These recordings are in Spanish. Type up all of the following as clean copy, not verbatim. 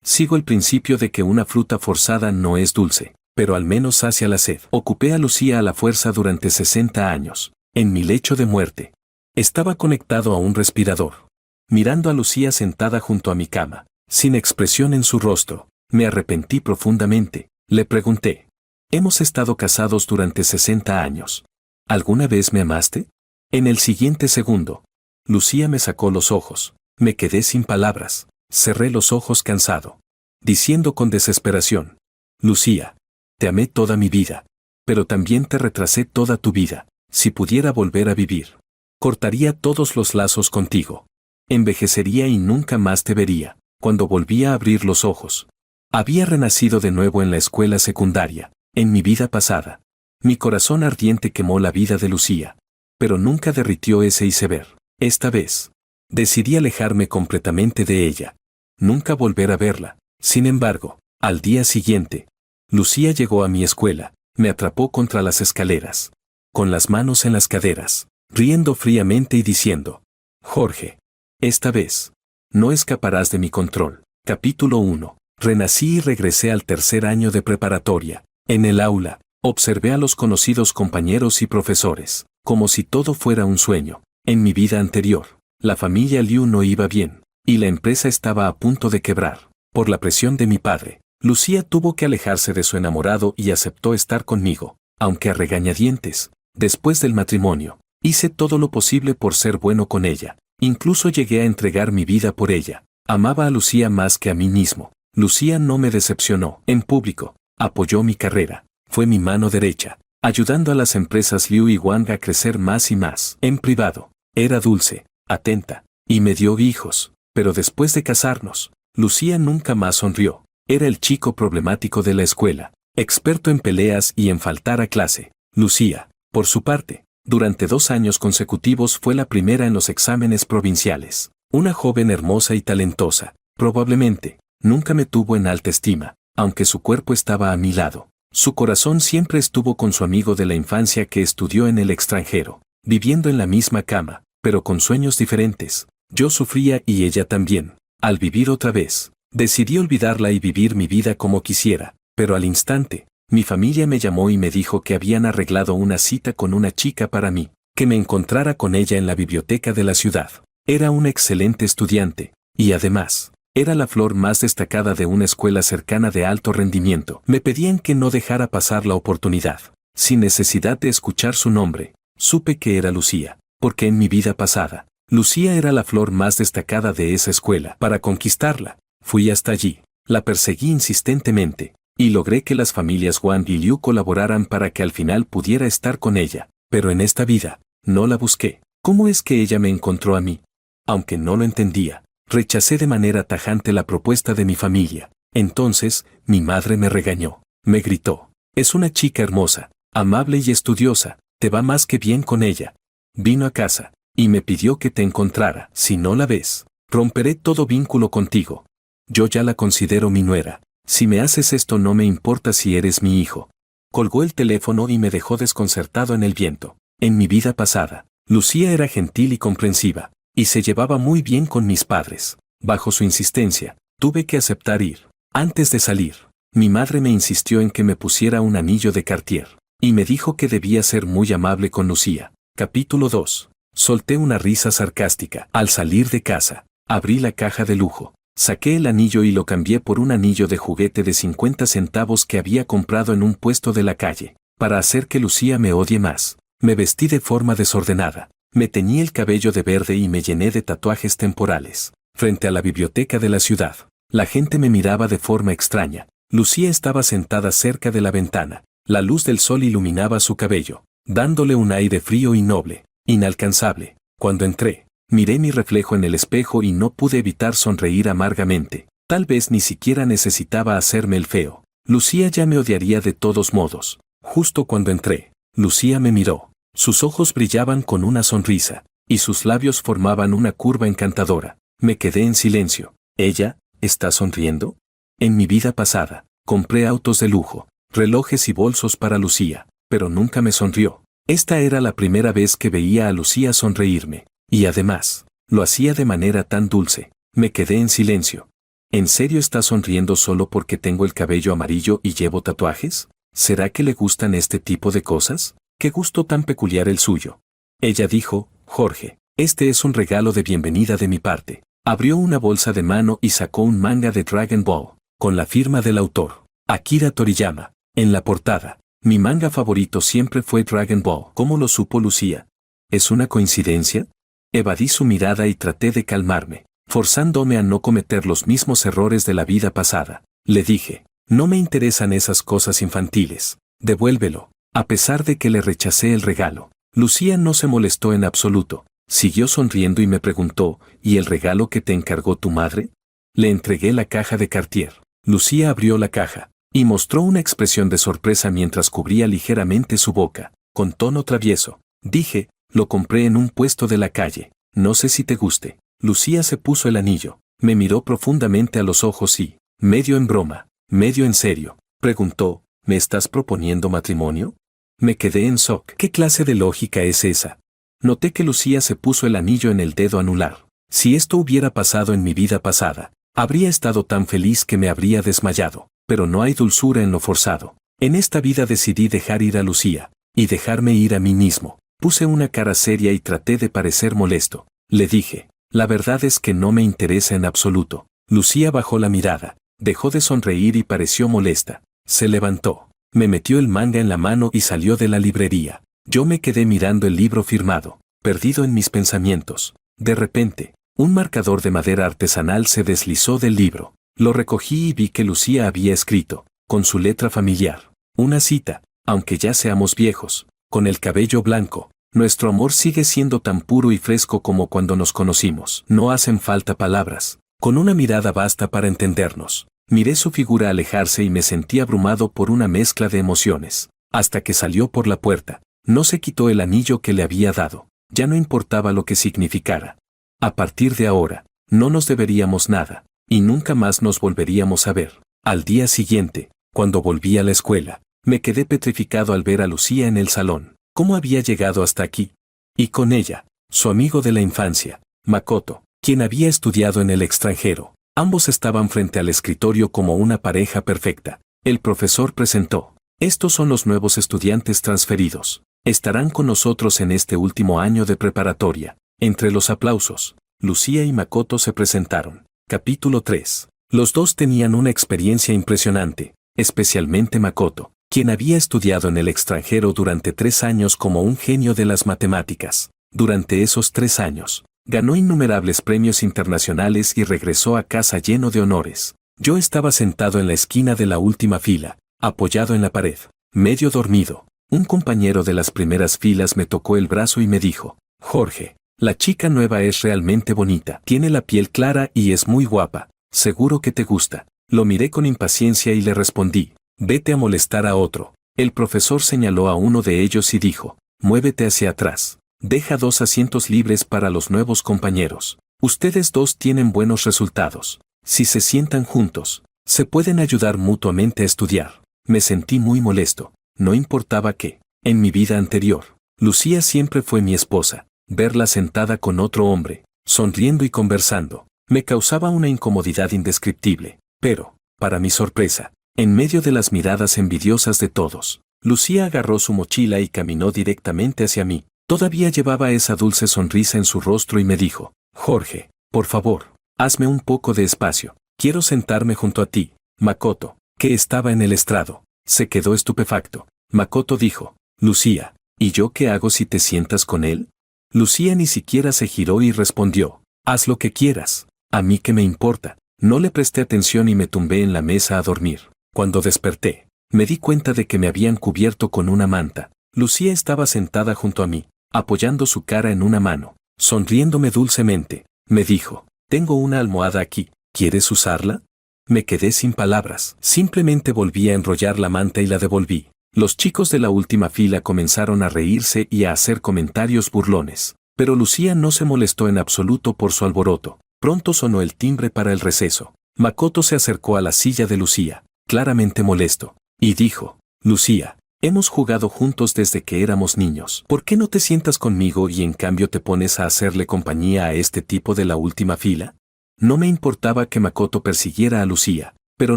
Sigo el principio de que una fruta forzada no es dulce, pero al menos sacia la sed. Ocupé a Lucía a la fuerza durante 60 años, en mi lecho de muerte. Estaba conectado a un respirador, mirando a Lucía sentada junto a mi cama, sin expresión en su rostro. Me arrepentí profundamente. Le pregunté: hemos estado casados durante 60 años. ¿Alguna vez me amaste? En el siguiente segundo, Lucía me sacó los ojos. Me quedé sin palabras. Cerré los ojos cansado, diciendo con desesperación: Lucía, te amé toda mi vida, pero también te retrasé toda tu vida. Si pudiera volver a vivir, cortaría todos los lazos contigo. Envejecería y nunca más te vería. Cuando volví a abrir los ojos, había renacido de nuevo en la escuela secundaria, en mi vida pasada. Mi corazón ardiente quemó la vida de Lucía, pero nunca derritió ese iceberg. Esta vez, decidí alejarme completamente de ella, nunca volver a verla. Sin embargo, al día siguiente, Lucía llegó a mi escuela, me atrapó contra las escaleras, con las manos en las caderas, riendo fríamente y diciendo: Jorge, esta vez, no escaparás de mi control. Capítulo 1. Renací y regresé al tercer año de preparatoria. En el aula, observé a los conocidos compañeros y profesores, como si todo fuera un sueño. En mi vida anterior, la familia Liu no iba bien, y la empresa estaba a punto de quebrar. Por la presión de mi padre, Lucía tuvo que alejarse de su enamorado y aceptó estar conmigo, aunque a regañadientes. Después del matrimonio, hice todo lo posible por ser bueno con ella. Incluso llegué a entregar mi vida por ella. Amaba a Lucía más que a mí mismo. Lucía no me decepcionó. En público, apoyó mi carrera. Fue mi mano derecha, ayudando a las empresas Liu y Wang a crecer más y más. En privado, era dulce, atenta, y me dio hijos. Pero después de casarnos, Lucía nunca más sonrió. Era el chico problemático de la escuela, experto en peleas y en faltar a clase. Lucía, por su parte, durante 2 años consecutivos fue la primera en los exámenes provinciales. Una joven hermosa y talentosa, probablemente, nunca me tuvo en alta estima, aunque su cuerpo estaba a mi lado. Su corazón siempre estuvo con su amigo de la infancia que estudió en el extranjero, viviendo en la misma cama, pero con sueños diferentes. Yo sufría y ella también. Al vivir otra vez, decidí olvidarla y vivir mi vida como quisiera, pero al instante, mi familia me llamó y me dijo que habían arreglado una cita con una chica para mí, que me encontrara con ella en la biblioteca de la ciudad. Era una excelente estudiante, y además, era la flor más destacada de una escuela cercana de alto rendimiento. Me pedían que no dejara pasar la oportunidad. Sin necesidad de escuchar su nombre, supe que era Lucía, porque en mi vida pasada, Lucía era la flor más destacada de esa escuela. Para conquistarla, fui hasta allí, la perseguí insistentemente, y logré que las familias Wang y Liu colaboraran para que al final pudiera estar con ella. Pero en esta vida, no la busqué. ¿Cómo es que ella me encontró a mí? Aunque no lo entendía, rechacé de manera tajante la propuesta de mi familia. Entonces, mi madre me regañó. Me gritó: es una chica hermosa, amable y estudiosa, te va más que bien con ella. Vino a casa, y me pidió que te encontrara. Si no la ves, romperé todo vínculo contigo. Yo ya la considero mi nuera. Si me haces esto no me importa si eres mi hijo. Colgó el teléfono y me dejó desconcertado en el viento. En mi vida pasada, Lucía era gentil y comprensiva, y se llevaba muy bien con mis padres. Bajo su insistencia, tuve que aceptar ir. Antes de salir, mi madre me insistió en que me pusiera un anillo de Cartier, y me dijo que debía ser muy amable con Lucía. Capítulo 2. Solté una risa sarcástica. Al salir de casa, abrí la caja de lujo. Saqué el anillo y lo cambié por un anillo de juguete de 50 centavos que había comprado en un puesto de la calle. Para hacer que Lucía me odie más, me vestí de forma desordenada. Me teñí el cabello de verde y me llené de tatuajes temporales. Frente a la biblioteca de la ciudad, la gente me miraba de forma extraña. Lucía estaba sentada cerca de la ventana. La luz del sol iluminaba su cabello, dándole un aire frío y noble, inalcanzable. Cuando entré, miré mi reflejo en el espejo y no pude evitar sonreír amargamente. Tal vez ni siquiera necesitaba hacerme el feo. Lucía ya me odiaría de todos modos. Justo cuando entré, Lucía me miró. Sus ojos brillaban con una sonrisa, y sus labios formaban una curva encantadora. Me quedé en silencio. ¿Ella está sonriendo? En mi vida pasada, compré autos de lujo, relojes y bolsos para Lucía, pero nunca me sonrió. Esta era la primera vez que veía a Lucía sonreírme, y además, lo hacía de manera tan dulce. Me quedé en silencio. ¿En serio está sonriendo solo porque tengo el cabello amarillo y llevo tatuajes? ¿Será que le gustan este tipo de cosas? ¡Qué gusto tan peculiar el suyo! Ella dijo, Jorge, este es un regalo de bienvenida de mi parte. Abrió una bolsa de mano y sacó un manga de Dragon Ball, con la firma del autor, Akira Toriyama, en la portada. Mi manga favorito siempre fue Dragon Ball. ¿Cómo lo supo Lucía? ¿Es una coincidencia? Evadí su mirada y traté de calmarme, forzándome a no cometer los mismos errores de la vida pasada. Le dije, no me interesan esas cosas infantiles, devuélvelo. A pesar de que le rechacé el regalo, Lucía no se molestó en absoluto. Siguió sonriendo y me preguntó, ¿y el regalo que te encargó tu madre? Le entregué la caja de Cartier. Lucía abrió la caja y mostró una expresión de sorpresa mientras cubría ligeramente su boca, con tono travieso. Dije, lo compré en un puesto de la calle, no sé si te guste. Lucía se puso el anillo, me miró profundamente a los ojos y, medio en broma, medio en serio, preguntó, ¿me estás proponiendo matrimonio? Me quedé en shock. ¿Qué clase de lógica es esa? Noté que Lucía se puso el anillo en el dedo anular. Si esto hubiera pasado en mi vida pasada, habría estado tan feliz que me habría desmayado, pero no hay dulzura en lo forzado. En esta vida decidí dejar ir a Lucía, y dejarme ir a mí mismo. Puse una cara seria y traté de parecer molesto. Le dije, la verdad es que no me interesa en absoluto. Lucía bajó la mirada, dejó de sonreír y pareció molesta. Se levantó, me metió el manga en la mano y salió de la librería. Yo me quedé mirando el libro firmado, perdido en mis pensamientos. De repente, un marcador de madera artesanal se deslizó del libro. Lo recogí y vi que Lucía había escrito, con su letra familiar, una cita, aunque ya seamos viejos, con el cabello blanco, nuestro amor sigue siendo tan puro y fresco como cuando nos conocimos. No hacen falta palabras. Con una mirada basta para entendernos. Miré su figura alejarse y me sentí abrumado por una mezcla de emociones. Hasta que salió por la puerta. No se quitó el anillo que le había dado. Ya no importaba lo que significara. A partir de ahora, no nos deberíamos nada, y nunca más nos volveríamos a ver. Al día siguiente, cuando volví a la escuela, me quedé petrificado al ver a Lucía en el salón. ¿Cómo había llegado hasta aquí? Y con ella, su amigo de la infancia, Makoto, quien había estudiado en el extranjero. Ambos estaban frente al escritorio como una pareja perfecta. El profesor presentó. Estos son los nuevos estudiantes transferidos. Estarán con nosotros en este último año de preparatoria. Entre los aplausos, Lucía y Makoto se presentaron. Capítulo 3. Los dos tenían una experiencia impresionante, especialmente Makoto, quien había estudiado en el extranjero durante 3 años como un genio de las matemáticas. Durante esos 3 años, ganó innumerables premios internacionales y regresó a casa lleno de honores. Yo estaba sentado en la esquina de la última fila, apoyado en la pared, medio dormido. Un compañero de las primeras filas me tocó el brazo y me dijo, Jorge, la chica nueva es realmente bonita, tiene la piel clara y es muy guapa, seguro que te gusta. Lo miré con impaciencia y le respondí, vete a molestar a otro. El profesor señaló a uno de ellos y dijo, muévete hacia atrás, deja 2 asientos libres para los nuevos compañeros. Ustedes dos tienen buenos resultados. Si se sientan juntos, se pueden ayudar mutuamente a estudiar. Me sentí muy molesto. No importaba que, en mi vida anterior, Lucía siempre fue mi esposa. Verla sentada con otro hombre, sonriendo y conversando, me causaba una incomodidad indescriptible. Pero, para mi sorpresa, en medio de las miradas envidiosas de todos, Lucía agarró su mochila y caminó directamente hacia mí. Todavía llevaba esa dulce sonrisa en su rostro y me dijo, Jorge, por favor, hazme un poco de espacio. Quiero sentarme junto a ti. Makoto, que estaba en el estrado, se quedó estupefacto. Makoto dijo, Lucía, ¿y yo qué hago si te sientas con él? Lucía ni siquiera se giró y respondió, haz lo que quieras, a mí qué me importa. No le presté atención y me tumbé en la mesa a dormir. Cuando desperté, me di cuenta de que me habían cubierto con una manta. Lucía estaba sentada junto a mí, apoyando su cara en una mano, sonriéndome dulcemente. Me dijo, tengo una almohada aquí, ¿quieres usarla? Me quedé sin palabras. Simplemente volví a enrollar la manta y la devolví. Los chicos de la última fila comenzaron a reírse y a hacer comentarios burlones. Pero Lucía no se molestó en absoluto por su alboroto. Pronto sonó el timbre para el receso. Makoto se acercó a la silla de Lucía, claramente molesto, y dijo, Lucía, hemos jugado juntos desde que éramos niños. ¿Por qué no te sientas conmigo y en cambio te pones a hacerle compañía a este tipo de la última fila? No me importaba que Makoto persiguiera a Lucía, pero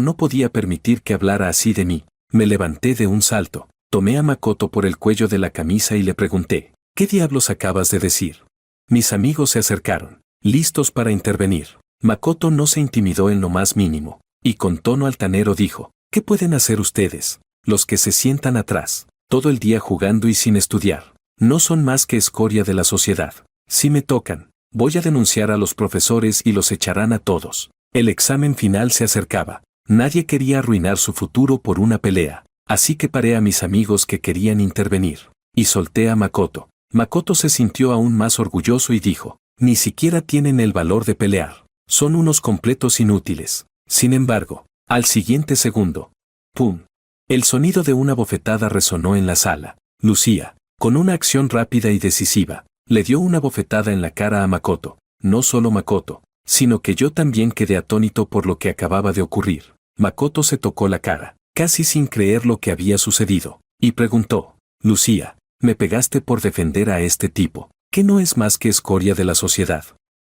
no podía permitir que hablara así de mí. Me levanté de un salto, tomé a Makoto por el cuello de la camisa y le pregunté, ¿qué diablos acabas de decir? Mis amigos se acercaron, listos para intervenir. Makoto no se intimidó en lo más mínimo, y con tono altanero dijo, ¿qué pueden hacer ustedes, los que se sientan atrás, todo el día jugando y sin estudiar? No son más que escoria de la sociedad. Si me tocan, voy a denunciar a los profesores y los echarán a todos. El examen final se acercaba. Nadie quería arruinar su futuro por una pelea, así que paré a mis amigos que querían intervenir, y solté a Makoto. Makoto se sintió aún más orgulloso y dijo, ni siquiera tienen el valor de pelear, son unos completos inútiles. Sin embargo, al siguiente segundo, ¡pum! El sonido de una bofetada resonó en la sala. Lucía, con una acción rápida y decisiva, le dio una bofetada en la cara a Makoto. No solo Makoto, sino que yo también quedé atónito por lo que acababa de ocurrir. Makoto se tocó la cara, casi sin creer lo que había sucedido, y preguntó, Lucía, me pegaste por defender a este tipo, que no es más que escoria de la sociedad.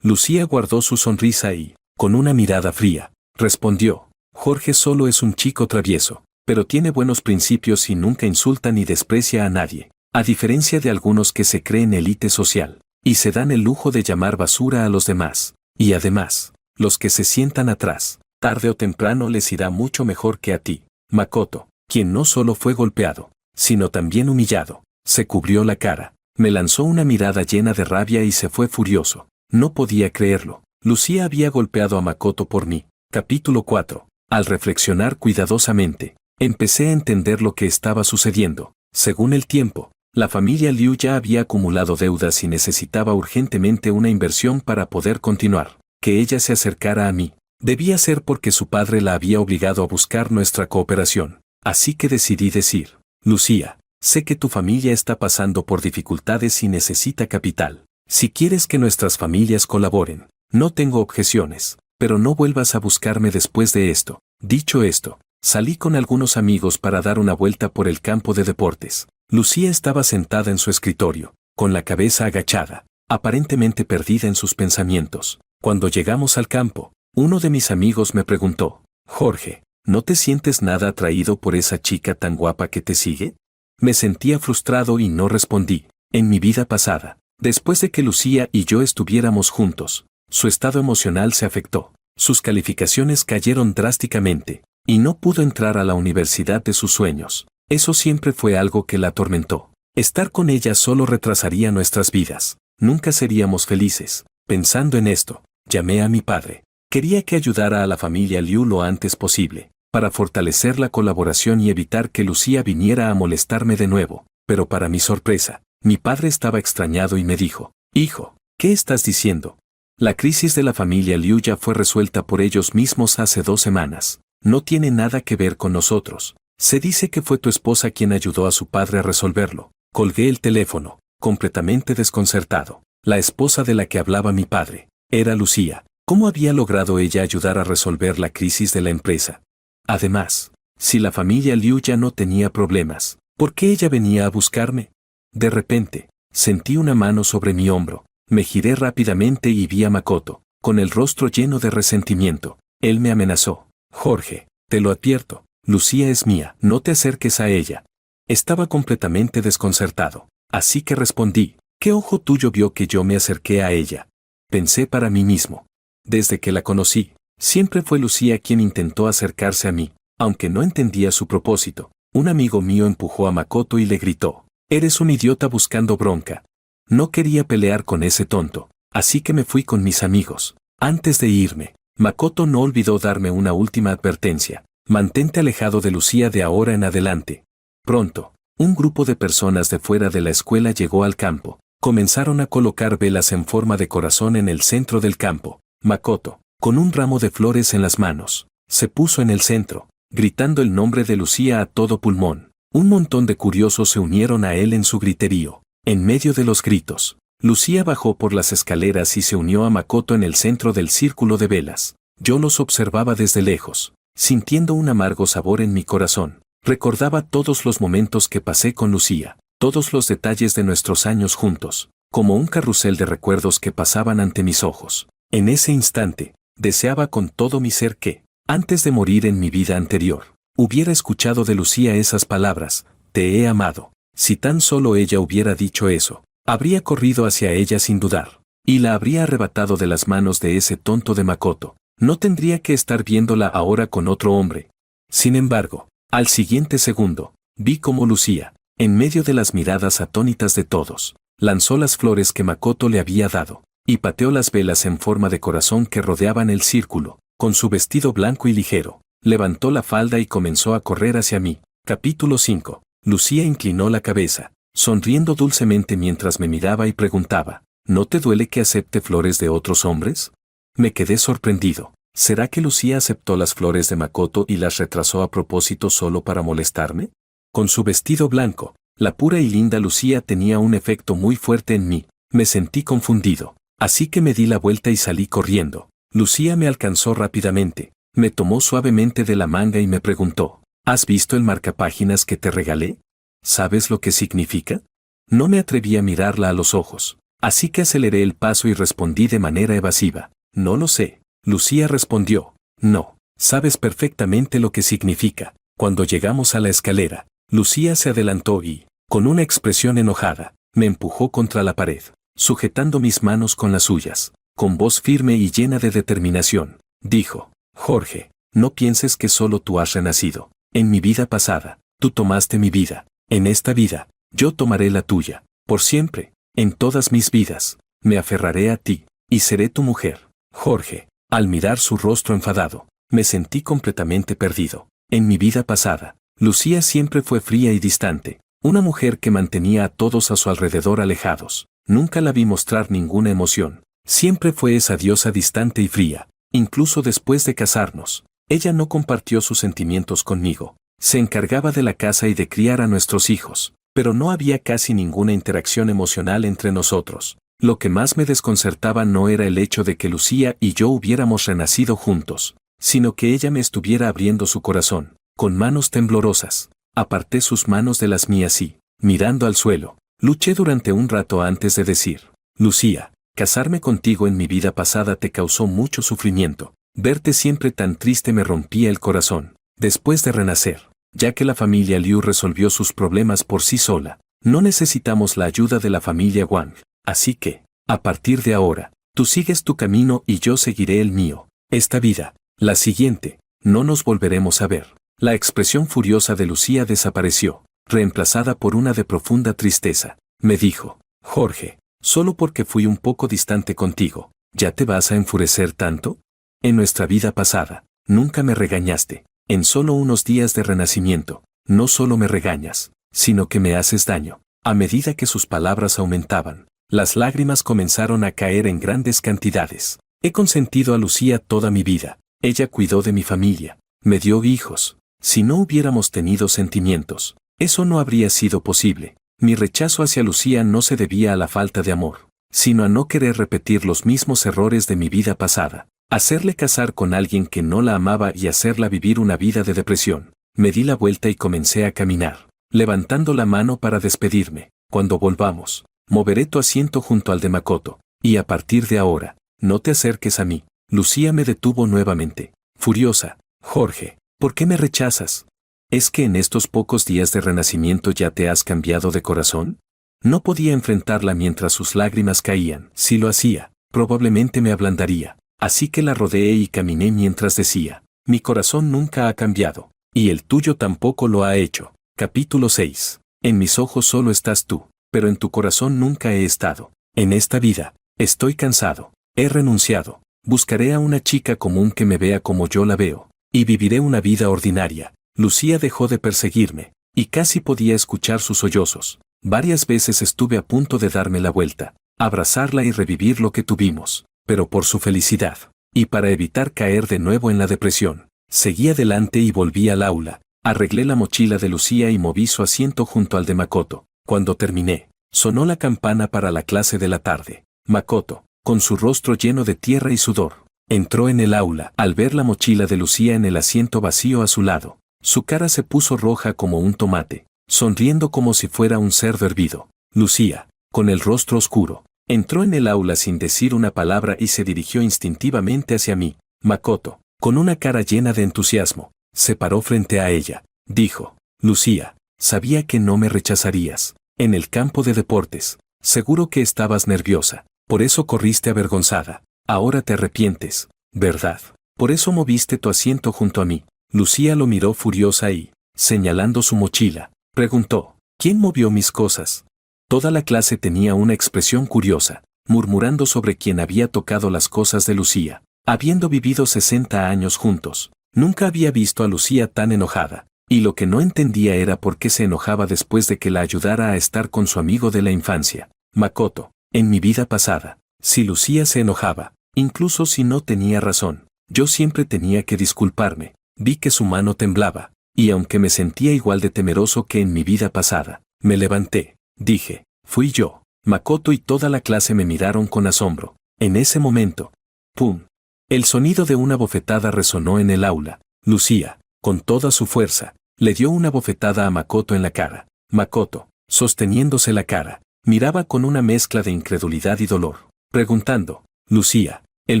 Lucía guardó su sonrisa y, con una mirada fría, respondió, Jorge solo es un chico travieso, pero tiene buenos principios y nunca insulta ni desprecia a nadie, a diferencia de algunos que se creen élite social, y se dan el lujo de llamar basura a los demás. Y además, los que se sientan atrás, tarde o temprano les irá mucho mejor que a ti. Makoto, quien no solo fue golpeado, sino también humillado, se cubrió la cara, me lanzó una mirada llena de rabia y se fue furioso. No podía creerlo. Lucía había golpeado a Makoto por mí. Capítulo 4. Al reflexionar cuidadosamente, empecé a entender lo que estaba sucediendo. Según el tiempo, la familia Liu ya había acumulado deudas y necesitaba urgentemente una inversión para poder continuar. Que ella se acercara a mí debía ser porque su padre la había obligado a buscar nuestra cooperación. Así que decidí decir, Lucía, sé que tu familia está pasando por dificultades y necesita capital. Si quieres que nuestras familias colaboren, no tengo objeciones, pero no vuelvas a buscarme después de esto. Dicho esto, salí con algunos amigos para dar una vuelta por el campo de deportes. Lucía estaba sentada en su escritorio, con la cabeza agachada, aparentemente perdida en sus pensamientos. Cuando llegamos al campo, uno de mis amigos me preguntó, Jorge, ¿no te sientes nada atraído por esa chica tan guapa que te sigue? Me sentía frustrado y no respondí. En mi vida pasada, después de que Lucía y yo estuviéramos juntos, su estado emocional se afectó, sus calificaciones cayeron drásticamente, y no pudo entrar a la universidad de sus sueños. Eso siempre fue algo que la atormentó. Estar con ella solo retrasaría nuestras vidas, nunca seríamos felices. Pensando en esto, llamé a mi padre. Quería que ayudara a la familia Liu lo antes posible, para fortalecer la colaboración y evitar que Lucía viniera a molestarme de nuevo. Pero para mi sorpresa, mi padre estaba extrañado y me dijo, Hijo, ¿qué estás diciendo? La crisis de la familia Liu ya fue resuelta por ellos mismos hace 2 semanas. No tiene nada que ver con nosotros. Se dice que fue tu esposa quien ayudó a su padre a resolverlo. Colgué el teléfono, completamente desconcertado. La esposa de la que hablaba mi padre era Lucía. ¿Cómo había logrado ella ayudar a resolver la crisis de la empresa? Además, si la familia Liu ya no tenía problemas, ¿por qué ella venía a buscarme? De repente, sentí una mano sobre mi hombro. Me giré rápidamente y vi a Makoto, con el rostro lleno de resentimiento. Él me amenazó. Jorge, te lo advierto, Lucía es mía, no te acerques a ella. Estaba completamente desconcertado, así que respondí, ¿qué ojo tuyo vio que yo me acerqué a ella? Pensé para mí mismo. Desde que la conocí, siempre fue Lucía quien intentó acercarse a mí, aunque no entendía su propósito. Un amigo mío empujó a Makoto y le gritó, eres un idiota buscando bronca. No quería pelear con ese tonto, así que me fui con mis amigos. Antes de irme, Makoto no olvidó darme una última advertencia. Mantente alejado de Lucía de ahora en adelante. Pronto, un grupo de personas de fuera de la escuela llegó al campo. Comenzaron a colocar velas en forma de corazón en el centro del campo. Makoto, con un ramo de flores en las manos, se puso en el centro, gritando el nombre de Lucía a todo pulmón. Un montón de curiosos se unieron a él en su griterío. En medio de los gritos, Lucía bajó por las escaleras y se unió a Makoto en el centro del círculo de velas. Yo los observaba desde lejos, sintiendo un amargo sabor en mi corazón. Recordaba todos los momentos que pasé con Lucía, todos los detalles de nuestros años juntos, como un carrusel de recuerdos que pasaban ante mis ojos. En ese instante, Deseaba con todo mi ser que, antes de morir en mi vida anterior, hubiera escuchado de Lucía esas palabras: te he amado. Si tan solo ella hubiera dicho eso, habría corrido hacia ella sin dudar, y la habría arrebatado de las manos de ese tonto de Makoto. No tendría que estar viéndola ahora con otro hombre. Sin embargo, al siguiente segundo, vi cómo Lucía, en medio de las miradas atónitas de todos, lanzó las flores que Makoto le había dado, y pateó las velas en forma de corazón que rodeaban el círculo. Con su vestido blanco y ligero, levantó la falda y comenzó a correr hacia mí. Capítulo 5. Lucía inclinó la cabeza, sonriendo dulcemente mientras me miraba y preguntaba: ¿no te duele que acepte flores de otros hombres? Me quedé sorprendido. ¿Será que Lucía aceptó las flores de Makoto y las retrasó a propósito solo para molestarme? Con su vestido blanco, la pura y linda Lucía tenía un efecto muy fuerte en mí. Me sentí confundido, así que me di la vuelta y salí corriendo. Lucía me alcanzó rápidamente, me tomó suavemente de la manga y me preguntó: ¿has visto el marcapáginas que te regalé? ¿Sabes lo que significa? No me atreví a mirarla a los ojos, así que aceleré el paso y respondí de manera evasiva: no lo sé. Lucía respondió: no, sabes perfectamente lo que significa. Cuando llegamos a la escalera, Lucía se adelantó y, con una expresión enojada, me empujó contra la pared, sujetando mis manos con las suyas. Con voz firme y llena de determinación, dijo: Jorge, no pienses que solo tú has renacido. En mi vida pasada, tú tomaste mi vida. En esta vida, yo tomaré la tuya. Por siempre, en todas mis vidas, me aferraré a ti, y seré tu mujer. Jorge, al mirar su rostro enfadado, me sentí completamente perdido. En mi vida pasada, Lucía siempre fue fría y distante, una mujer que mantenía a todos a su alrededor alejados. Nunca la vi mostrar ninguna emoción. Siempre fue esa diosa distante y fría. Incluso después de casarnos, ella no compartió sus sentimientos conmigo. Se encargaba de la casa y de criar a nuestros hijos, pero no había casi ninguna interacción emocional entre nosotros. Lo que más me desconcertaba no era el hecho de que Lucía y yo hubiéramos renacido juntos, sino que ella me estuviera abriendo su corazón. Con manos temblorosas, aparté sus manos de las mías y, mirando al suelo, luché durante un rato antes de decir: Lucía, casarme contigo en mi vida pasada te causó mucho sufrimiento. Verte siempre tan triste me rompía el corazón. Después de renacer, ya que la familia Liu resolvió sus problemas por sí sola, no necesitamos la ayuda de la familia Wang. Así que, a partir de ahora, tú sigues tu camino y yo seguiré el mío. Esta vida, la siguiente, no nos volveremos a ver. La expresión furiosa de Lucía desapareció, reemplazada por una de profunda tristeza. Me dijo: Jorge, solo porque fui un poco distante contigo, ¿ya te vas a enfurecer tanto? En nuestra vida pasada, nunca me regañaste. En solo unos días de renacimiento, no solo me regañas, sino que me haces daño. A medida que sus palabras aumentaban, las lágrimas comenzaron a caer en grandes cantidades. He consentido a Lucía toda mi vida. Ella cuidó de mi familia, me dio hijos. Si no hubiéramos tenido sentimientos, eso no habría sido posible. Mi rechazo hacia Lucía no se debía a la falta de amor, sino a no querer repetir los mismos errores de mi vida pasada. Hacerle casar con alguien que no la amaba y hacerla vivir una vida de depresión. Me di la vuelta y comencé a caminar, levantando la mano para despedirme. Cuando volvamos, moveré tu asiento junto al de Makoto, y a partir de ahora, no te acerques a mí. Lucía me detuvo nuevamente, furiosa. Jorge, ¿por qué me rechazas? ¿Es que en estos pocos días de renacimiento ya te has cambiado de corazón? No podía enfrentarla mientras sus lágrimas caían. Si lo hacía, probablemente me ablandaría. Así que la rodeé y caminé mientras decía: mi corazón nunca ha cambiado, y el tuyo tampoco lo ha hecho. Capítulo 6. En mis ojos solo estás tú, pero en tu corazón nunca he estado. En esta vida, estoy cansado, he renunciado, buscaré a una chica común que me vea como yo la veo, y viviré una vida ordinaria. Lucía dejó de perseguirme, y casi podía escuchar sus sollozos. Varias veces estuve a punto de darme la vuelta, abrazarla y revivir lo que tuvimos. Pero por su felicidad, y para evitar caer de nuevo en la depresión, seguí adelante y volví al aula. Arreglé la mochila de Lucía y moví su asiento junto al de Makoto. Cuando terminé, sonó la campana para la clase de la tarde. Makoto, con su rostro lleno de tierra y sudor, entró en el aula. Al ver la mochila de Lucía en el asiento vacío a su lado, su cara se puso roja como un tomate, sonriendo como si fuera un cerdo hervido. Lucía, con el rostro oscuro, entró en el aula sin decir una palabra y se dirigió instintivamente hacia mí. Makoto, con una cara llena de entusiasmo, se paró frente a ella. Dijo, Lucía, sabía que no me rechazarías. En el campo de deportes, seguro que estabas nerviosa. Por eso corriste avergonzada. Ahora te arrepientes, ¿verdad? Por eso moviste tu asiento junto a mí. Lucía lo miró furiosa y, señalando su mochila, preguntó, ¿quién movió mis cosas? Toda la clase tenía una expresión curiosa, murmurando sobre quién había tocado las cosas de Lucía. Habiendo vivido 60 años juntos, nunca había visto a Lucía tan enojada, y lo que no entendía era por qué se enojaba después de que la ayudara a estar con su amigo de la infancia, Makoto. En mi vida pasada, si Lucía se enojaba, incluso si no tenía razón, yo siempre tenía que disculparme. Vi que su mano temblaba, y aunque me sentía igual de temeroso que en mi vida pasada, me levanté. Dije, fui yo. Makoto y toda la clase me miraron con asombro. En ese momento, ¡pum! El sonido de una bofetada resonó en el aula. Lucía, con toda su fuerza, le dio una bofetada a Makoto en la cara. Makoto, sosteniéndose la cara, miraba con una mezcla de incredulidad y dolor, preguntando, Lucía, él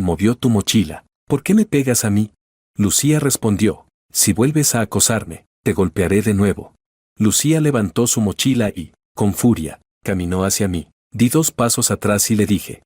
movió tu mochila, ¿por qué me pegas a mí? Lucía respondió, si vuelves a acosarme, te golpearé de nuevo. Lucía levantó su mochila y, con furia, caminó hacia mí. Di 2 pasos atrás y le dije,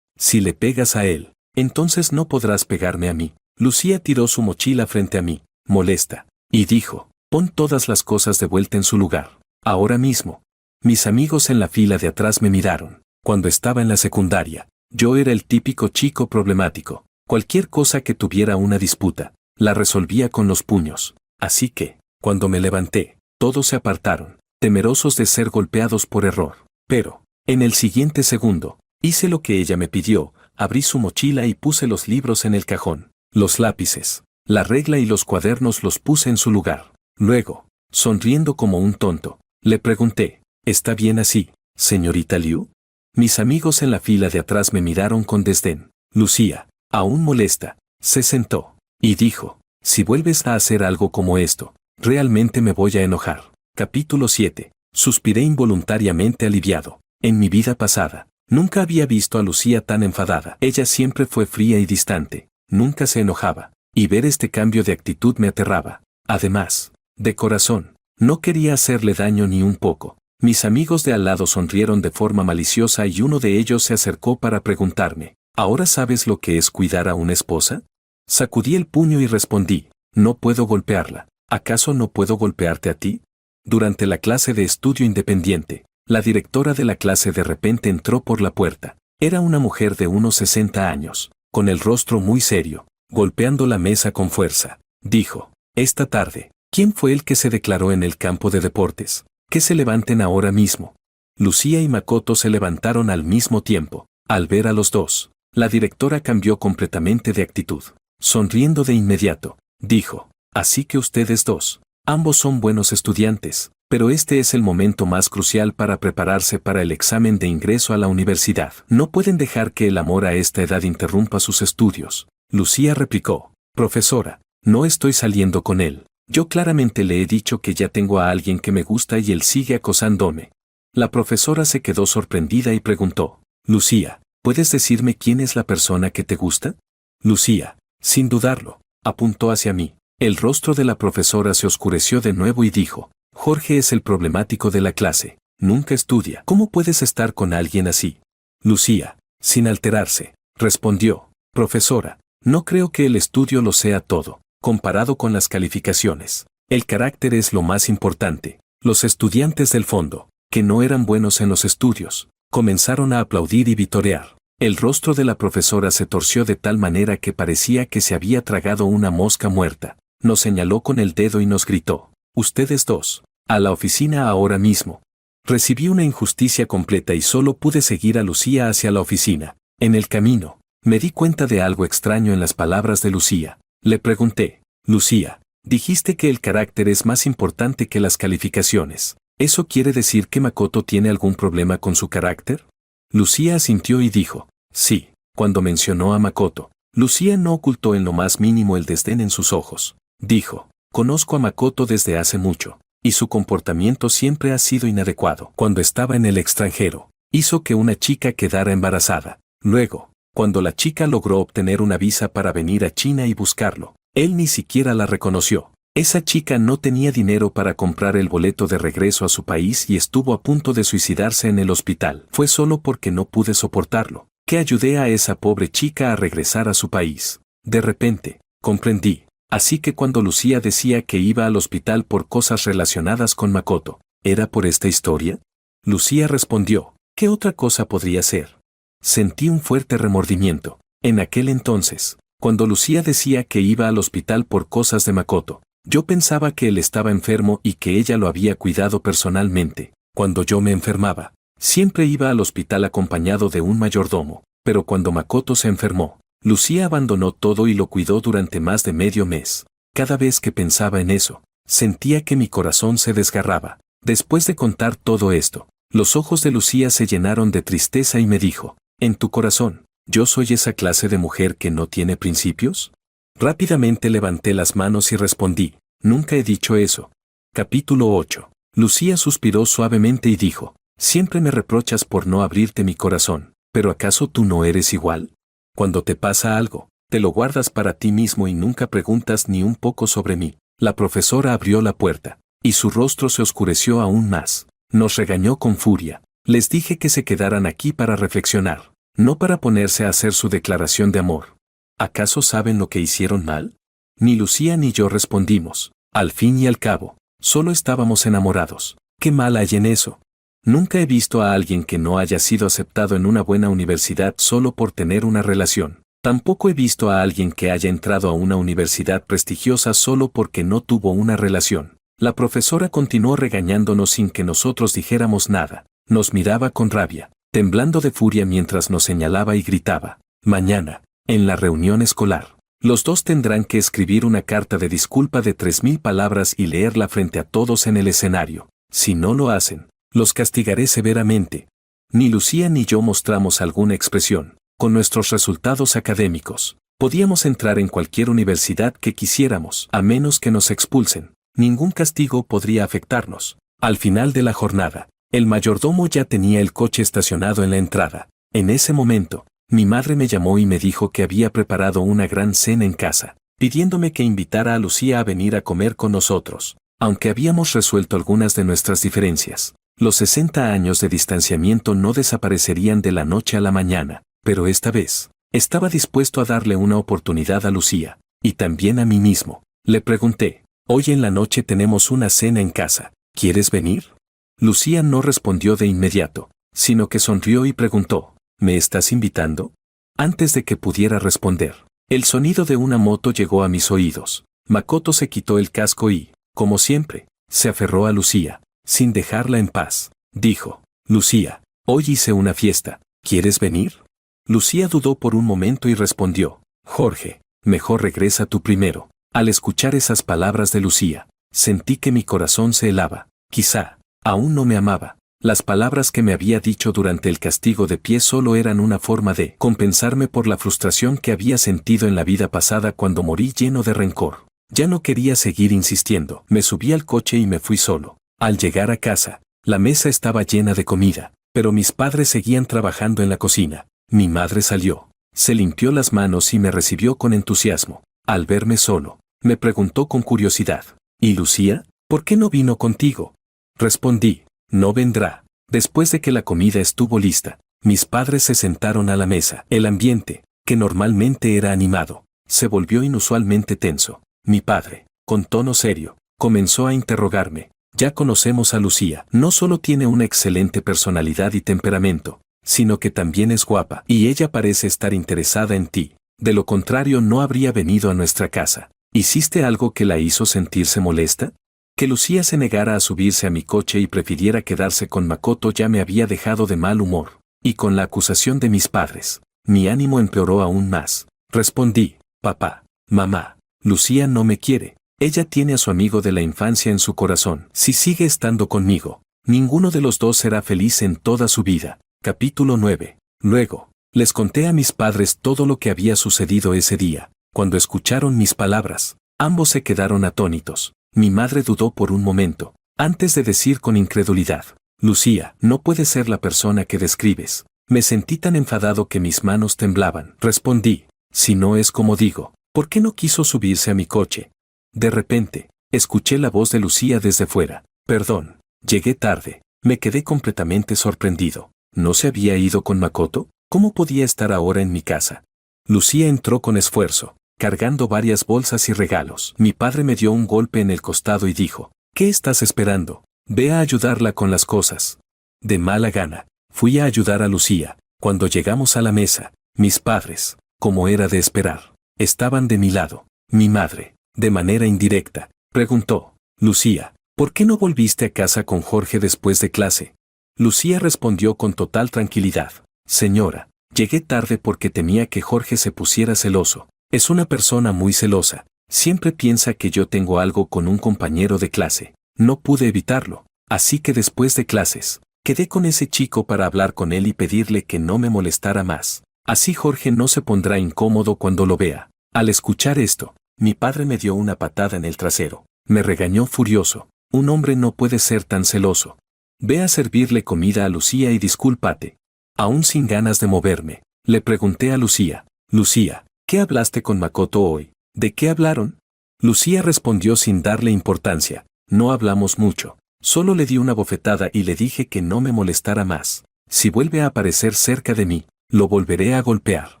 si le pegas a él, entonces no podrás pegarme a mí. Lucía tiró su mochila frente a mí, molesta, y dijo, pon todas las cosas de vuelta en su lugar, ahora mismo. Mis amigos en la fila de atrás me miraron. Cuando estaba en la secundaria, yo era el típico chico problemático. Cualquier cosa que tuviera una disputa, la resolvía con los puños. Así que, cuando me levanté, todos se apartaron, temerosos de ser golpeados por error. Pero, en el siguiente segundo, hice lo que ella me pidió, abrí su mochila y puse los libros en el cajón. Los lápices, la regla y los cuadernos los puse en su lugar. Luego, sonriendo como un tonto, le pregunté, ¿está bien así, señorita Liu? Mis amigos en la fila de atrás me miraron con desdén. Lucía, aún molesta, se sentó y dijo, si vuelves a hacer algo como esto, realmente me voy a enojar. Capítulo 7. Suspiré involuntariamente aliviado. En mi vida pasada, nunca había visto a Lucía tan enfadada. Ella siempre fue fría y distante, nunca se enojaba, y ver este cambio de actitud me aterraba. Además, de corazón, no quería hacerle daño ni un poco. Mis amigos de al lado sonrieron de forma maliciosa y uno de ellos se acercó para preguntarme, ¿ahora sabes lo que es cuidar a una esposa? Sacudí el puño y respondí, no puedo golpearla. ¿Acaso no puedo golpearte a ti? Durante la clase de estudio independiente, la directora de la clase de repente entró por la puerta. Era una mujer de unos 60 años, con el rostro muy serio, golpeando la mesa con fuerza. Dijo, esta tarde, ¿quién fue el que se declaró en el campo de deportes? Que se levanten ahora mismo. Lucía y Makoto se levantaron al mismo tiempo. Al ver a los dos, la directora cambió completamente de actitud. Sonriendo de inmediato, dijo, así que ustedes dos, ambos son buenos estudiantes, pero este es el momento más crucial para prepararse para el examen de ingreso a la universidad. No pueden dejar que el amor a esta edad interrumpa sus estudios. Lucía replicó, profesora, no estoy saliendo con él. Yo claramente le he dicho que ya tengo a alguien que me gusta y él sigue acosándome. La profesora se quedó sorprendida y preguntó, Lucía, ¿puedes decirme quién es la persona que te gusta? Lucía, sin dudarlo, apuntó hacia mí. El rostro de la profesora se oscureció de nuevo y dijo, Jorge es el problemático de la clase, nunca estudia. ¿Cómo puedes estar con alguien así? Lucía, sin alterarse, respondió, profesora, no creo que el estudio lo sea todo. Comparado con las calificaciones, el carácter es lo más importante. Los estudiantes del fondo, que no eran buenos en los estudios, comenzaron a aplaudir y vitorear. El rostro de la profesora se torció de tal manera que parecía que se había tragado una mosca muerta. Nos señaló con el dedo y nos gritó, ustedes dos, a la oficina ahora mismo. Recibí una injusticia completa y solo pude seguir a Lucía hacia la oficina. En el camino, me di cuenta de algo extraño en las palabras de Lucía. Le pregunté, Lucía, dijiste que el carácter es más importante que las calificaciones. ¿Eso quiere decir que Makoto tiene algún problema con su carácter? Lucía asintió y dijo, sí. Cuando mencionó a Makoto, Lucía no ocultó en lo más mínimo el desdén en sus ojos. Dijo, conozco a Makoto desde hace mucho, y su comportamiento siempre ha sido inadecuado. Cuando estaba en el extranjero, hizo que una chica quedara embarazada. Luego, Cuando la chica logró obtener una visa para venir a China y buscarlo, él ni siquiera la reconoció. Esa chica no tenía dinero para comprar el boleto de regreso a su país y estuvo a punto de suicidarse en el hospital. Fue solo porque no pude soportarlo, que ayudé a esa pobre chica a regresar a su país. De repente, comprendí. Así que cuando Lucía decía que iba al hospital por cosas relacionadas con Makoto, ¿era por esta historia? Lucía respondió, ¿qué otra cosa podría ser? Sentí un fuerte remordimiento. En aquel entonces, cuando Lucía decía que iba al hospital por cosas de Makoto, yo pensaba que él estaba enfermo y que ella lo había cuidado personalmente. Cuando yo me enfermaba, siempre iba al hospital acompañado de un mayordomo, pero cuando Makoto se enfermó, Lucía abandonó todo y lo cuidó durante más de medio mes. Cada vez que pensaba en eso, sentía que mi corazón se desgarraba. Después de contar todo esto, los ojos de Lucía se llenaron de tristeza y me dijo, ¿en tu corazón, yo soy esa clase de mujer que no tiene principios? Rápidamente levanté las manos y respondí, nunca he dicho eso. Capítulo 8. Lucía suspiró suavemente y dijo, siempre me reprochas por no abrirte mi corazón, ¿pero acaso tú no eres igual? Cuando te pasa algo, te lo guardas para ti mismo y nunca preguntas ni un poco sobre mí. La profesora abrió la puerta, y su rostro se oscureció aún más. Nos regañó con furia. Les dije que se quedaran aquí para reflexionar, no para ponerse a hacer su declaración de amor. ¿Acaso saben lo que hicieron mal? Ni Lucía ni yo respondimos. Al fin y al cabo, solo estábamos enamorados. ¿Qué mal hay en eso? Nunca he visto a alguien que no haya sido aceptado en una buena universidad solo por tener una relación. Tampoco he visto a alguien que haya entrado a una universidad prestigiosa solo porque no tuvo una relación. La profesora continuó regañándonos sin que nosotros dijéramos nada. Nos miraba con rabia, temblando de furia mientras nos señalaba y gritaba. Mañana, en la reunión escolar, los dos tendrán que escribir una carta de disculpa de 3000 palabras y leerla frente a todos en el escenario. Si no lo hacen, los castigaré severamente. Ni Lucía ni yo mostramos alguna expresión. Con nuestros resultados académicos, podíamos entrar en cualquier universidad que quisiéramos, a menos que nos expulsen. Ningún castigo podría afectarnos. Al final de la jornada, el mayordomo ya tenía el coche estacionado en la entrada. En ese momento, mi madre me llamó y me dijo que había preparado una gran cena en casa, pidiéndome que invitara a Lucía a venir a comer con nosotros. Aunque habíamos resuelto algunas de nuestras diferencias, los 60 años de distanciamiento no desaparecerían de la noche a la mañana, pero esta vez, estaba dispuesto a darle una oportunidad a Lucía, y también a mí mismo. Le pregunté, hoy en la noche tenemos una cena en casa, ¿quieres venir? Lucía no respondió de inmediato, sino que sonrió y preguntó, ¿me estás invitando? Antes de que pudiera responder, el sonido de una moto llegó a mis oídos. Makoto se quitó el casco y, como siempre, se aferró a Lucía, sin dejarla en paz. Dijo, Lucía, hoy hice una fiesta, ¿quieres venir? Lucía dudó por un momento y respondió, Jorge, mejor regresa tú primero. Al escuchar esas palabras de Lucía, sentí que mi corazón se helaba. Quizá, aún no me amaba. Las palabras que me había dicho durante el castigo de pie solo eran una forma de compensarme por la frustración que había sentido en la vida pasada cuando morí lleno de rencor. Ya no quería seguir insistiendo. Me subí al coche y me fui solo. Al llegar a casa, la mesa estaba llena de comida, pero mis padres seguían trabajando en la cocina. Mi madre salió, se limpió las manos y me recibió con entusiasmo. Al verme solo, me preguntó con curiosidad, ¿y Lucía? ¿Por qué no vino contigo? Respondí, no vendrá. Después de que la comida estuvo lista, mis padres se sentaron a la mesa. El ambiente, que normalmente era animado, se volvió inusualmente tenso. Mi padre, con tono serio, comenzó a interrogarme. Ya conocemos a Lucía. No solo tiene una excelente personalidad y temperamento, sino que también es guapa, y ella parece estar interesada en ti. De lo contrario no habría venido a nuestra casa. ¿Hiciste algo que la hizo sentirse molesta? Que Lucía se negara a subirse a mi coche y prefiriera quedarse con Makoto ya me había dejado de mal humor, y con la acusación de mis padres, mi ánimo empeoró aún más. Respondí, papá, mamá, Lucía no me quiere. Ella tiene a su amigo de la infancia en su corazón. Si sigue estando conmigo, ninguno de los dos será feliz en toda su vida. Capítulo 9. Luego, les conté a mis padres todo lo que había sucedido ese día. Cuando escucharon mis palabras, ambos se quedaron atónitos. Mi madre dudó por un momento, antes de decir con incredulidad, Lucía, no puede ser la persona que describes. Me sentí tan enfadado que mis manos temblaban. Respondí, si no es como digo, ¿por qué no quiso subirse a mi coche? De repente, escuché la voz de Lucía desde fuera. Perdón, llegué tarde. Me quedé completamente sorprendido. ¿No se había ido con Makoto? ¿Cómo podía estar ahora en mi casa? Lucía entró con esfuerzo, cargando varias bolsas y regalos. Mi padre me dio un golpe en el costado y dijo, ¿qué estás esperando? Ve a ayudarla con las cosas. De mala gana, fui a ayudar a Lucía. Cuando llegamos a la mesa, mis padres, como era de esperar, estaban de mi lado. Mi madre, de manera indirecta, preguntó, Lucía, ¿por qué no volviste a casa con Jorge después de clase? Lucía respondió con total tranquilidad, señora, llegué tarde porque temía que Jorge se pusiera celoso. Es una persona muy celosa. Siempre piensa que yo tengo algo con un compañero de clase. No pude evitarlo. Así que después de clases, quedé con ese chico para hablar con él y pedirle que no me molestara más. Así Jorge no se pondrá incómodo cuando lo vea. Al escuchar esto, mi padre me dio una patada en el trasero. Me regañó furioso. Un hombre no puede ser tan celoso. Ve a servirle comida a Lucía y discúlpate. Aún sin ganas de moverme, le pregunté a Lucía, Lucía, ¿qué hablaste con Makoto hoy? ¿De qué hablaron? Lucía respondió sin darle importancia, no hablamos mucho. Solo le di una bofetada y le dije que no me molestara más. Si vuelve a aparecer cerca de mí, lo volveré a golpear.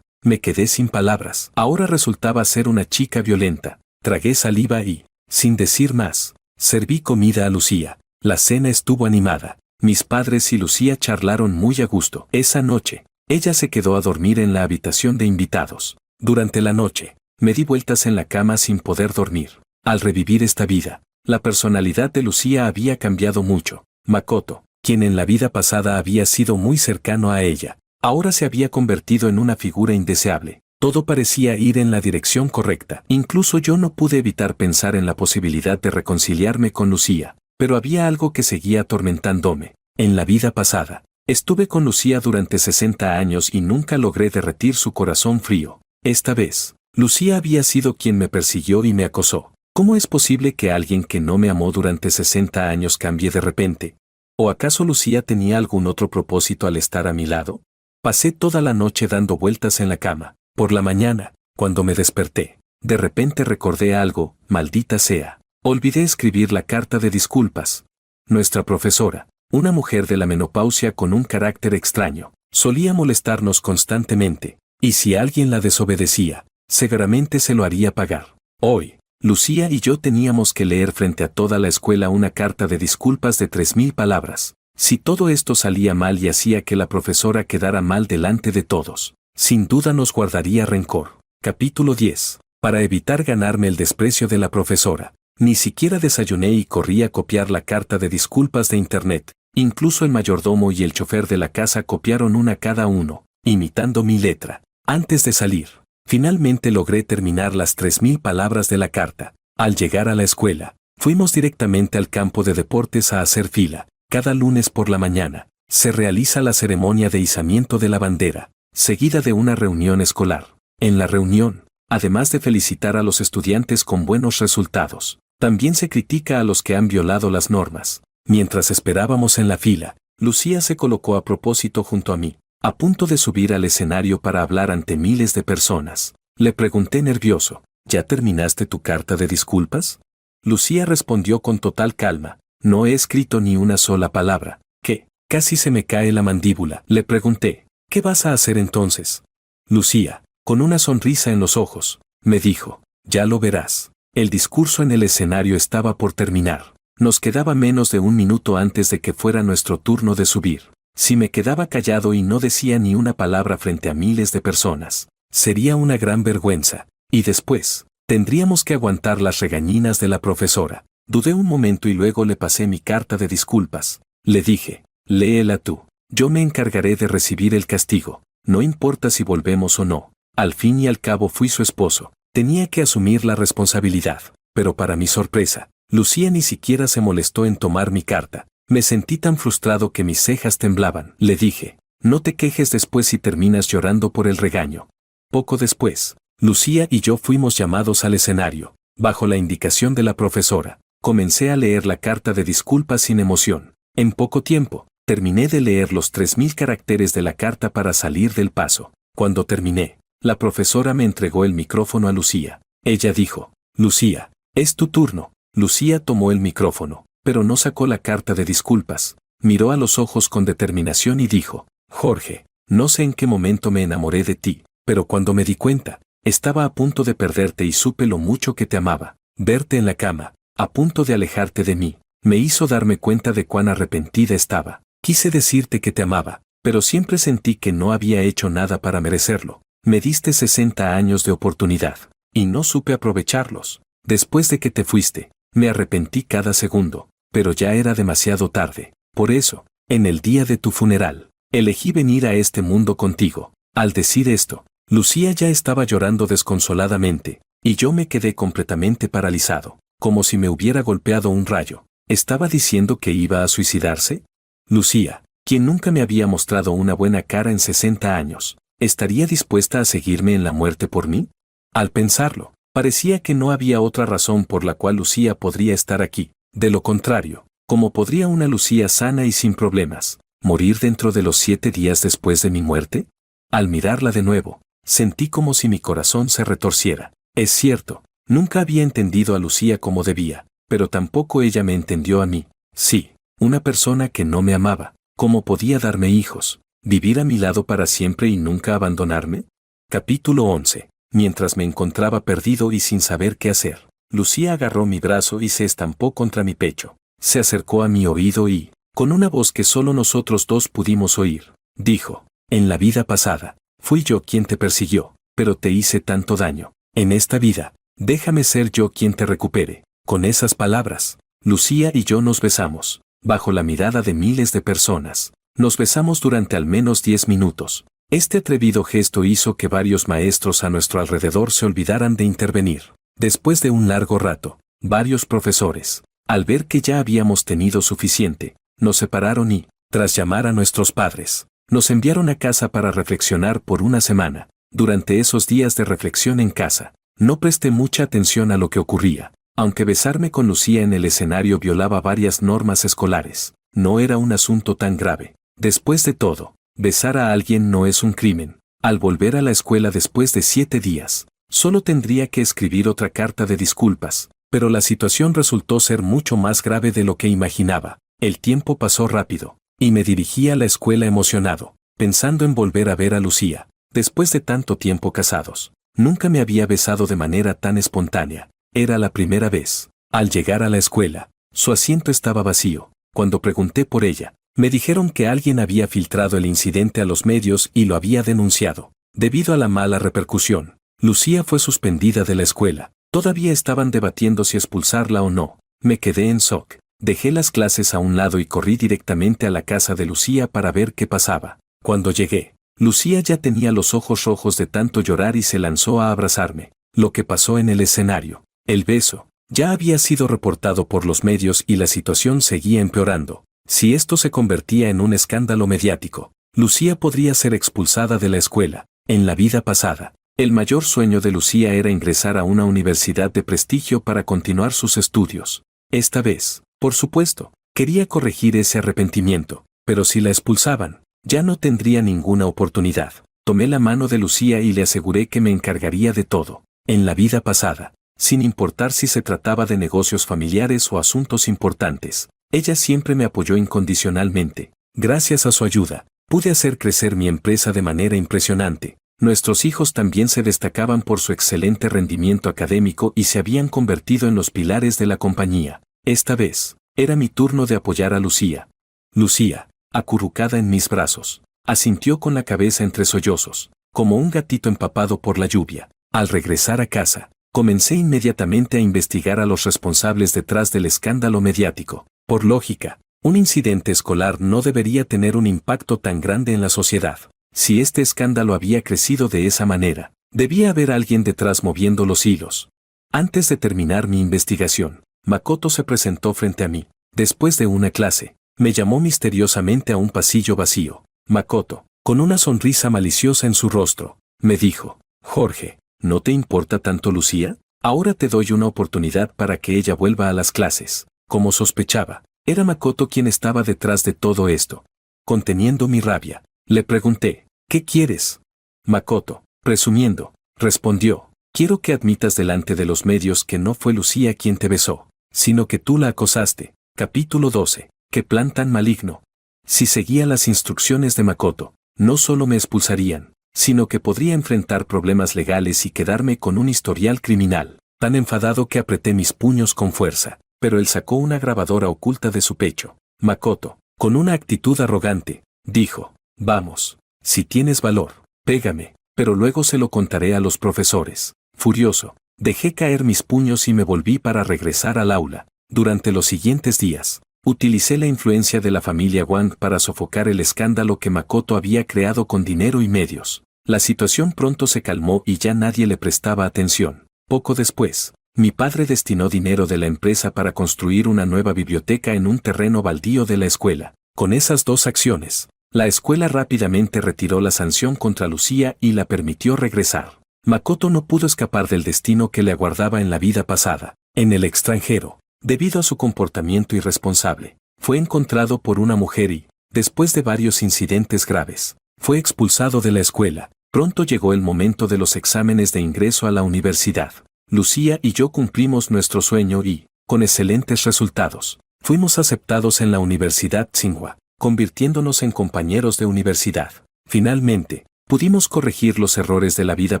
Me quedé sin palabras. Ahora resultaba ser una chica violenta. Tragué saliva y, sin decir más, serví comida a Lucía. La cena estuvo animada. Mis padres y Lucía charlaron muy a gusto. Esa noche, ella se quedó a dormir en la habitación de invitados. Durante la noche, me di vueltas en la cama sin poder dormir. Al revivir esta vida, la personalidad de Lucía había cambiado mucho. Makoto, quien en la vida pasada había sido muy cercano a ella, ahora se había convertido en una figura indeseable. Todo parecía ir en la dirección correcta. Incluso yo no pude evitar pensar en la posibilidad de reconciliarme con Lucía. Pero había algo que seguía atormentándome. En la vida pasada, estuve con Lucía durante 60 años y nunca logré derretir su corazón frío. Esta vez, Lucía había sido quien me persiguió y me acosó. ¿Cómo es posible que alguien que no me amó durante 60 años cambie de repente? ¿O acaso Lucía tenía algún otro propósito al estar a mi lado? Pasé toda la noche dando vueltas en la cama. Por la mañana, cuando me desperté, de repente recordé algo, maldita sea. Olvidé escribir la carta de disculpas. Nuestra profesora, una mujer de la menopausia con un carácter extraño, solía molestarnos constantemente, y si alguien la desobedecía, seguramente se lo haría pagar. Hoy, Lucía y yo teníamos que leer frente a toda la escuela una carta de disculpas de 3000 palabras. Si todo esto salía mal y hacía que la profesora quedara mal delante de todos, sin duda nos guardaría rencor. Capítulo 10. Para evitar ganarme el desprecio de la profesora, ni siquiera desayuné y corrí a copiar la carta de disculpas de internet. Incluso el mayordomo y el chofer de la casa copiaron una cada uno, imitando mi letra. Antes de salir, finalmente logré terminar las 3000 palabras de la carta. Al llegar a la escuela, fuimos directamente al campo de deportes a hacer fila. Cada lunes por la mañana, se realiza la ceremonia de izamiento de la bandera, seguida de una reunión escolar. En la reunión, además de felicitar a los estudiantes con buenos resultados, también se critica a los que han violado las normas. Mientras esperábamos en la fila, Lucía se colocó a propósito junto a mí, a punto de subir al escenario para hablar ante miles de personas. Le pregunté nervioso, ¿ya terminaste tu carta de disculpas? Lucía respondió con total calma, no he escrito ni una sola palabra. ¿Qué? Casi se me cae la mandíbula. Le pregunté, ¿qué vas a hacer entonces? Lucía, con una sonrisa en los ojos, me dijo, ya lo verás. El discurso en el escenario estaba por terminar. Nos quedaba menos de un minuto antes de que fuera nuestro turno de subir. Si me quedaba callado y no decía ni una palabra frente a miles de personas, sería una gran vergüenza. Y después, tendríamos que aguantar las regañinas de la profesora. Dudé un momento y luego le pasé mi carta de disculpas. Le dije, léela tú. Yo me encargaré de recibir el castigo. No importa si volvemos o no. Al fin y al cabo fui su esposo. Tenía que asumir la responsabilidad, pero para mi sorpresa, Lucía ni siquiera se molestó en tomar mi carta. Me sentí tan frustrado que mis cejas temblaban. Le dije, no te quejes después si terminas llorando por el regaño. Poco después, Lucía y yo fuimos llamados al escenario. Bajo la indicación de la profesora, comencé a leer la carta de disculpas sin emoción. En poco tiempo, Terminé de leer los 3000 caracteres de la carta para salir del paso. Cuando terminé, la profesora me entregó el micrófono a Lucía. Ella dijo: Lucía, es tu turno. Lucía tomó el micrófono, pero no sacó la carta de disculpas. Miró a los ojos con determinación y dijo: Jorge, no sé en qué momento me enamoré de ti, pero cuando me di cuenta, estaba a punto de perderte y supe lo mucho que te amaba. Verte en la cama, a punto de alejarte de mí, me hizo darme cuenta de cuán arrepentida estaba. Quise decirte que te amaba, pero siempre sentí que no había hecho nada para merecerlo. Me diste 60 años de oportunidad, y no supe aprovecharlos. Después de que te fuiste, me arrepentí cada segundo, pero ya era demasiado tarde. Por eso, en el día de tu funeral, elegí venir a este mundo contigo. Al decir esto, Lucía ya estaba llorando desconsoladamente, y yo me quedé completamente paralizado, como si me hubiera golpeado un rayo. ¿Estaba diciendo que iba a suicidarse? Lucía, quien nunca me había mostrado una buena cara en 60 años, ¿estaría dispuesta a seguirme en la muerte por mí? Al pensarlo, parecía que no había otra razón por la cual Lucía podría estar aquí. De lo contrario, ¿cómo podría una Lucía sana y sin problemas morir dentro de los 7 días después de mi muerte? Al mirarla de nuevo, sentí como si mi corazón se retorciera. Es cierto, nunca había entendido a Lucía como debía, pero tampoco ella me entendió a mí. Sí, una persona que no me amaba, ¿cómo podía darme hijos, vivir a mi lado para siempre y nunca abandonarme? Capítulo 11. Mientras me encontraba perdido y sin saber qué hacer, Lucía agarró mi brazo y se estampó contra mi pecho. Se acercó a mi oído y, con una voz que solo nosotros dos pudimos oír, dijo: En la vida pasada, fui yo quien te persiguió, pero te hice tanto daño. En esta vida, déjame ser yo quien te recupere. Con esas palabras, Lucía y yo nos besamos, bajo la mirada de miles de personas. Nos besamos durante al menos 10 minutos. Este atrevido gesto hizo que varios maestros a nuestro alrededor se olvidaran de intervenir. Después de un largo rato, varios profesores, al ver que ya habíamos tenido suficiente, nos separaron y, tras llamar a nuestros padres, nos enviaron a casa para reflexionar por una semana. Durante esos días de reflexión en casa, no presté mucha atención a lo que ocurría. Aunque besarme con Lucía en el escenario violaba varias normas escolares, no era un asunto tan grave. Después de todo, besar a alguien no es un crimen. Al volver a la escuela después de 7 días, solo tendría que escribir otra carta de disculpas, pero la situación resultó ser mucho más grave de lo que imaginaba. El tiempo pasó rápido, y me dirigí a la escuela emocionado, pensando en volver a ver a Lucía. Después de tanto tiempo casados, nunca me había besado de manera tan espontánea. Era la primera vez. Al llegar a la escuela, su asiento estaba vacío. Cuando pregunté por ella, me dijeron que alguien había filtrado el incidente a los medios y lo había denunciado. Debido a la mala repercusión, Lucía fue suspendida de la escuela. Todavía estaban debatiendo si expulsarla o no. Me quedé en shock. Dejé las clases a un lado y corrí directamente a la casa de Lucía para ver qué pasaba. Cuando llegué, Lucía ya tenía los ojos rojos de tanto llorar y se lanzó a abrazarme. Lo que pasó en el escenario, el beso, ya había sido reportado por los medios y la situación seguía empeorando. Si esto se convertía en un escándalo mediático, Lucía podría ser expulsada de la escuela. En la vida pasada, el mayor sueño de Lucía era ingresar a una universidad de prestigio para continuar sus estudios. Esta vez, por supuesto, quería corregir ese arrepentimiento, pero si la expulsaban, ya no tendría ninguna oportunidad. Tomé la mano de Lucía y le aseguré que me encargaría de todo. En la vida pasada, sin importar si se trataba de negocios familiares o asuntos importantes, ella siempre me apoyó incondicionalmente. Gracias a su ayuda, pude hacer crecer mi empresa de manera impresionante. Nuestros hijos también se destacaban por su excelente rendimiento académico y se habían convertido en los pilares de la compañía. Esta vez, era mi turno de apoyar a Lucía. Lucía, acurrucada en mis brazos, asintió con la cabeza entre sollozos, como un gatito empapado por la lluvia. Al regresar a casa, comencé inmediatamente a investigar a los responsables detrás del escándalo mediático. Por lógica, un incidente escolar no debería tener un impacto tan grande en la sociedad. Si este escándalo había crecido de esa manera, debía haber alguien detrás moviendo los hilos. Antes de terminar mi investigación, Makoto se presentó frente a mí. Después de una clase, me llamó misteriosamente a un pasillo vacío. Makoto, con una sonrisa maliciosa en su rostro, me dijo: Jorge, ¿no te importa tanto Lucía? Ahora te doy una oportunidad para que ella vuelva a las clases. Como sospechaba, era Makoto quien estaba detrás de todo esto. conteniendo mi rabia. Le pregunté, ¿qué quieres? Makoto, resumiendo, respondió, quiero que admitas delante de los medios que no fue Lucía quien te besó, sino que tú la acosaste. Capítulo 12. ¿Qué plan tan maligno? Si seguía las instrucciones de Makoto, no solo me expulsarían, sino que podría enfrentar problemas legales y quedarme con un historial criminal. Tan enfadado que apreté mis puños con fuerza, pero él sacó una grabadora oculta de su pecho. Makoto, con una actitud arrogante, dijo, vamos, si tienes valor, pégame, pero luego se lo contaré a los profesores. Furioso, dejé caer mis puños y me volví para regresar al aula. Durante los siguientes días, utilicé la influencia de la familia Wang para sofocar el escándalo que Makoto había creado con dinero y medios. La situación pronto se calmó y ya nadie le prestaba atención. Poco después, mi padre destinó dinero de la empresa para construir una nueva biblioteca en un terreno baldío de la escuela. Con esas dos acciones, la escuela rápidamente retiró la sanción contra Lucía y la permitió regresar. Makoto no pudo escapar del destino que le aguardaba en la vida pasada. En el extranjero, debido a su comportamiento irresponsable, fue encontrado por una mujer y, después de varios incidentes graves, fue expulsado de la escuela. Pronto llegó el momento de los exámenes de ingreso a la universidad. Lucía y yo cumplimos nuestro sueño y, con excelentes resultados, fuimos aceptados en la Universidad Tsinghua, convirtiéndonos en compañeros de universidad. Finalmente, pudimos corregir los errores de la vida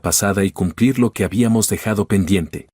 pasada y cumplir lo que habíamos dejado pendiente.